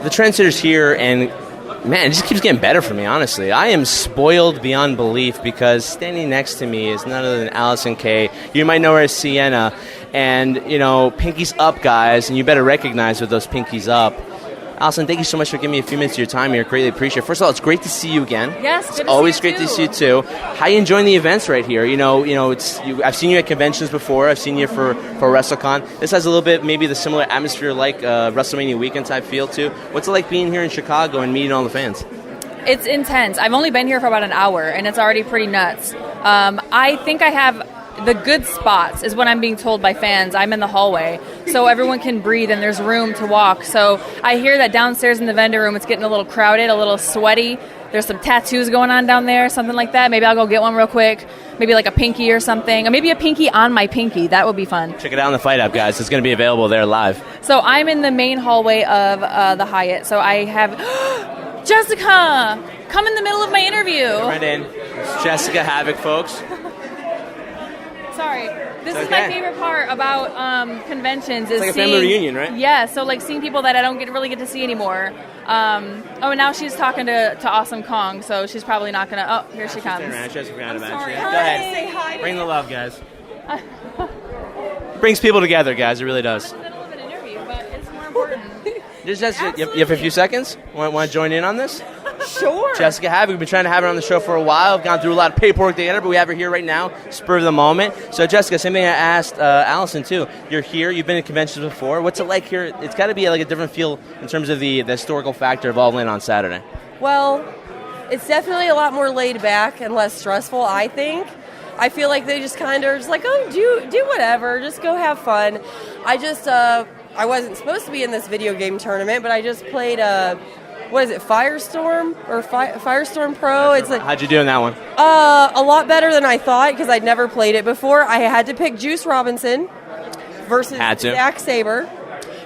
the trendsetter's here, and man, it just keeps getting better for me, honestly. I am spoiled beyond belief because standing next to me is none other than Allysin Kay. You might know her as Sienna. And, pinkies up, guys, and you better recognize with those pinkies up. Allysin, thank you so much for giving me a few minutes of your time here. Greatly appreciate it. First of all, it's great to see you again. Yes, it's always great to see you too. How are you enjoying the events right here? I've seen you at conventions before. I've seen you for WrestleCon. This has a little bit maybe the similar atmosphere like WrestleMania weekend type feel too. What's it like being here in Chicago and meeting all the fans? It's intense. I've only been here for about an hour, and it's already pretty nuts. I think I have the good spots is what I'm being told by fans. I'm in the hallway, so everyone can breathe and there's room to walk. So I hear that downstairs in the vendor room it's getting a little crowded, a little sweaty. There's some tattoos going on down there, something like that. Maybe I'll go get one real quick. Maybe like a pinky or something. Or maybe a pinky on my pinky. That would be fun. Check it out on the Fight App, guys. It's going to be available there live. So I'm in the main hallway of the Hyatt. So I have... Jessica! Come in the middle of my interview. Come right in. It's Jessica Havoc, folks. Sorry. This is my favorite part about conventions. It's like a family reunion, right? Yeah, so like seeing people that I don't really get to see anymore. And now she's talking to Awesome Kong, so she's probably not going to... Oh, here she comes. She forgot about sorry. you. Hi. Go ahead. Say hi. Bring the love, guys. Brings people together, guys. It really does. I'm in the middle of an interview, but it's more important. You have a few seconds? Want to join in on this? Sure. Jessica Havoc, we've been trying to have her on the show for a while. We've gone through a lot of paperwork to get her, but we have her here right now, spur of the moment. So, Jessica, same thing I asked Allysin, too. You're here. You've been at conventions before. What's it like here? It's got to be like a different feel in terms of the historical factor of All In on Saturday. Well, it's definitely a lot more laid back and less stressful, I think. I feel like they just kind of are just like, oh, do whatever. Just go have fun. I wasn't supposed to be in this video game tournament, but I just played what is it, Firestorm or Firestorm Pro? It's like, how'd you do in that one? A lot better than I thought because I'd never played it before. I had to pick Juice Robinson versus Zack Sabre.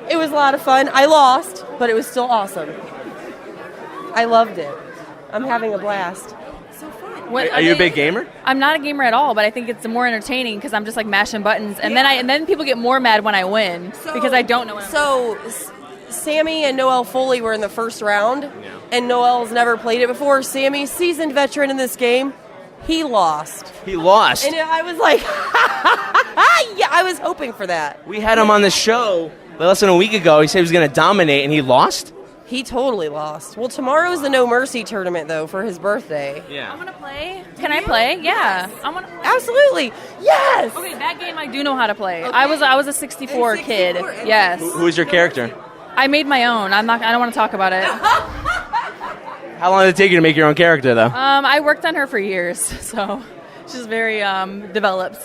It was a lot of fun. I lost, but it was still awesome. I loved it. I'm having a blast. So fun. Are you a big gamer? I'm not a gamer at all, but I think it's more entertaining because I'm just like mashing buttons, and then people get more mad when I win because I don't know what I'm doing. Sammy and Noel Foley were in the first round, and Noel's never played it before. Sammy, seasoned veteran in this game, he lost. He lost? And I was like, yeah, I was hoping for that. We had him on the show less than a week ago. He said he was going to dominate, and he lost? He totally lost. Well, tomorrow's the No Mercy tournament, though, for his birthday. Yeah. I want to play. Can I play? Yeah. I want to play. Absolutely. Yes. Okay, that game I do know how to play. Okay. I was a 64 kid. Yes. Who is your character? I made my own. I don't want to talk about it. How long did it take you to make your own character, though? I worked on her for years, so she's very developed.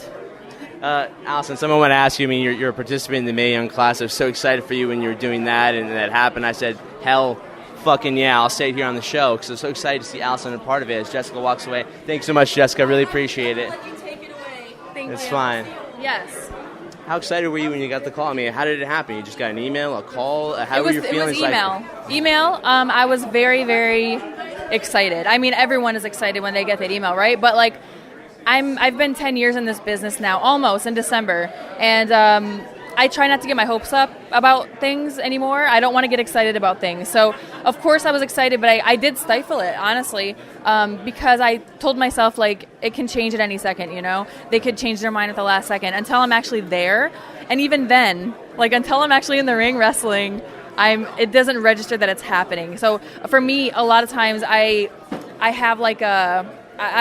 Allysin, someone wanted to ask you, you're a participant in the Mae Young Classic. I was so excited for you when you were doing that, and that happened. I said, hell fucking yeah, I'll say it here on the show, because I'm so excited to see Allysin a part of it as Jessica walks away. Thanks so much, Jessica. I really appreciate it. Let you take it away. Thank It's you. fine. Yes. How excited were you when you got the call? How did it happen? You just got an email, a call? How were your feelings? It was email. Email. I was very, very excited. Everyone is excited when they get that email, right? But like, I've been 10 years in this business now, almost in December, and I try not to get my hopes up about things anymore. I don't want to get excited about things. So, of course, I was excited, but I did stifle it, honestly, because I told myself, like, it can change at any second, They could change their mind at the last second until I'm actually there. And even then, like, until I'm actually in the ring wrestling, it doesn't register that it's happening. So, for me, a lot of times I have, like, I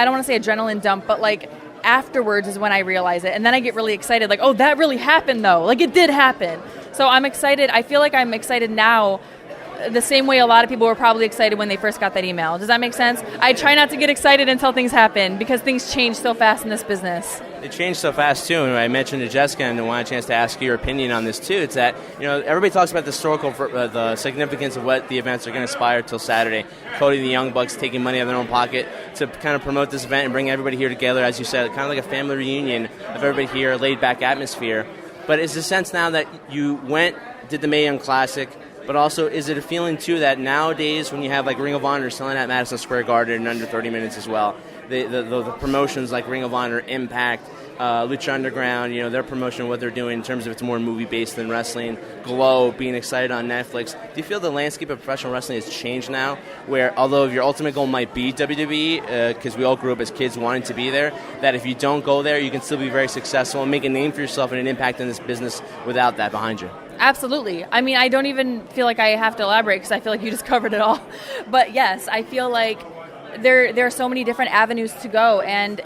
don't want to say adrenaline dump, but, like, afterwards is when I realize it, and then I get really excited, like, oh, that really happened though, like it did happen. So I'm excited. I feel like I'm excited now the same way a lot of people were probably excited when they first got that email. Does that make sense? I try not to get excited until things happen because things change so fast in this business. It changed so fast, too, and I mentioned to Jessica and I wanted a chance to ask your opinion on this, too. It's that, everybody talks about the significance of what the events are going to aspire till Saturday. Cody and the Young Bucks taking money out of their own pocket to kind of promote this event and bring everybody here together, as you said, kind of like a family reunion of everybody here, a laid-back atmosphere. But is the sense now that you did the Mae Young Classic, but also is it a feeling, too, that nowadays when you have like Ring of Honor selling at Madison Square Garden in under 30 minutes as well, the promotions like Ring of Honor, Impact, Lucha Underground, their promotion, what they're doing in terms of it's more movie-based than wrestling, Glow, being excited on Netflix. Do you feel the landscape of professional wrestling has changed now, where although your ultimate goal might be WWE, because we all grew up as kids wanting to be there, that if you don't go there, you can still be very successful and make a name for yourself and an impact in this business without that behind you? Absolutely. I mean, I don't even feel like I have to elaborate because I feel like you just covered it all. But yes, I feel like there are so many different avenues to go, and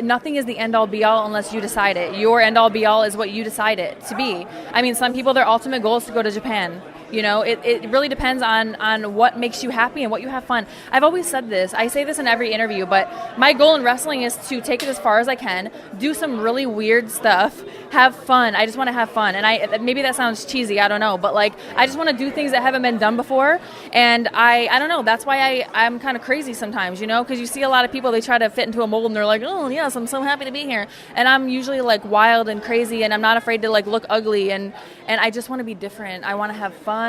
nothing is the end-all be-all unless you decide it. Your end-all be-all is what you decide it to be. I mean, some people, their ultimate goal is to go to Japan. It really depends on what makes you happy and what you have fun. I've always said this. I say this in every interview, but my goal in wrestling is to take it as far as I can, do some really weird stuff, have fun. I just want to have fun. And maybe that sounds cheesy, I don't know, but I just want to do things that haven't been done before. And I don't know, that's why I'm kind of crazy sometimes, because you see a lot of people, they try to fit into a mold and they're like, oh yes, I'm so happy to be here. And I'm usually wild and crazy, and I'm not afraid to look ugly, and I just want to be different. I want to have fun.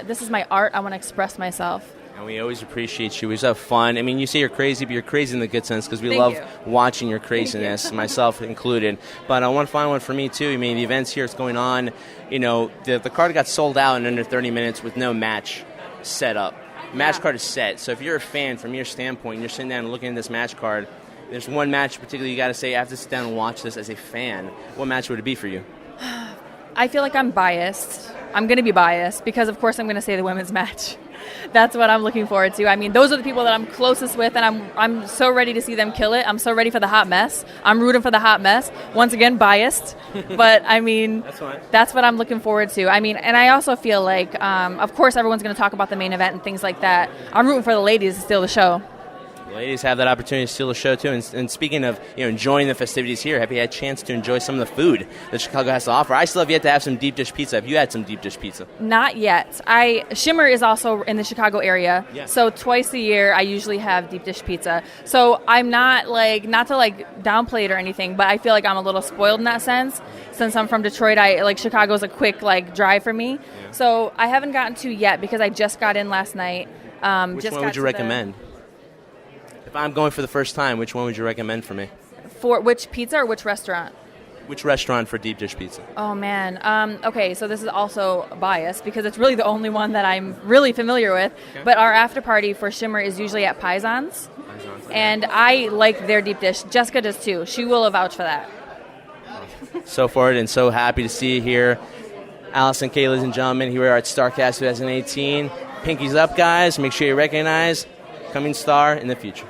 This is my art. I want to express myself. And we always appreciate you. We always have fun. I mean, you say you're crazy, but you're crazy in the good sense because we Thank love you. watching your craziness, myself included. But one final one for me, too. I mean, the events here is going on. The card got sold out in under 30 minutes with no match set up. Match card is set. So if you're a fan, from your standpoint, and you're sitting down and looking at this match card, there's one match particularly you got to say, I have to sit down and watch this as a fan. What match would it be for you? I feel like I'm biased. I'm going to be biased because, of course, I'm going to say the women's match. That's what I'm looking forward to. I mean, those are the people that I'm closest with, and I'm so ready to see them kill it. I'm so ready for the hot mess. I'm rooting for the hot mess. Once again, biased. But, I mean, that's what I'm looking forward to. I mean, and I also feel like, of course, everyone's going to talk about the main event and things like that. I'm rooting for the ladies to steal the show. Ladies have that opportunity to steal the show, too. And speaking of enjoying the festivities here, have you had a chance to enjoy some of the food that Chicago has to offer? I still have yet to have some deep dish pizza. Have you had some deep dish pizza? Not yet. Shimmer is also in the Chicago area, so twice a year I usually have deep dish pizza. So I'm not to downplay it or anything, but I feel like I'm a little spoiled in that sense. Since I'm from Detroit, Chicago's a quick drive for me. Yeah. So I haven't gotten to yet because I just got in last night. Which one would you recommend? If I'm going for the first time, which one would you recommend for me? For which pizza or which restaurant? Which restaurant for deep dish pizza? Oh, man. Okay, so this is also biased because it's really the only one that I'm really familiar with. Okay. But our after party for Shimmer is usually at Paisans. And I like their deep dish. Jessica does too. She will vouch for that. So forward and so happy to see you here. Allysin Kay, ladies and gentlemen, here we are at Starrcast 2018. Pinkies up, guys. Make sure you recognize coming star in the future.